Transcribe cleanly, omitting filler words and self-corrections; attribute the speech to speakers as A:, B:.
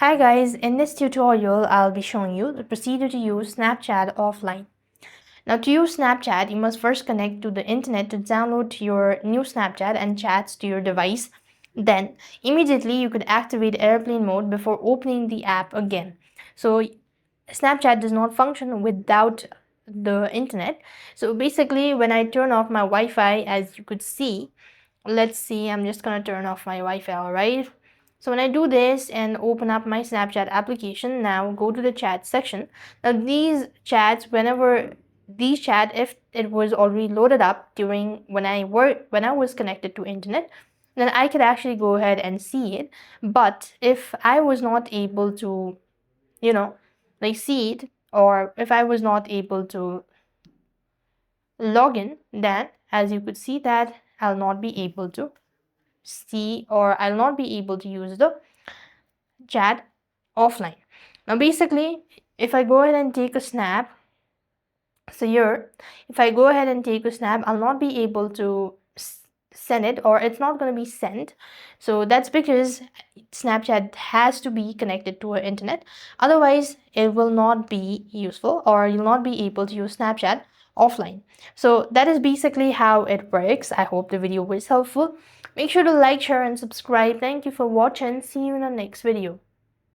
A: Hi guys, in this tutorial I'll be showing you the procedure to use Snapchat offline. Now to use Snapchat, you must first connect to the internet to download your new Snapchat and chats to your device. Then immediately you could activate airplane mode before opening the app again. So Snapchat does not function without the internet. So basically when I turn off my Wi-Fi, as you could see, let's see, I'm just gonna turn off my Wi-Fi, alright? So when I do this and open up my Snapchat application, now go to the chat section. Now these chats, if it was already loaded up during when I was connected to internet, then I could actually go ahead and see it. But if I was not able to, you know, see it, or if I was not able to log in, then as you could see that I'll not be able to see, or I'll not be able to use the chat offline. Now basically, if I go ahead and take a snap, so here, if I go ahead and take a snap, I'll not be able to send it, or it's not going to be sent. So that's because Snapchat has to be connected to our internet. Otherwise, it will not be useful, or you'll not be able to use Snapchat offline. So that is basically how it works. I hope the video was helpful. Make sure to like, share, and subscribe. Thank you for watching. See you in the next video.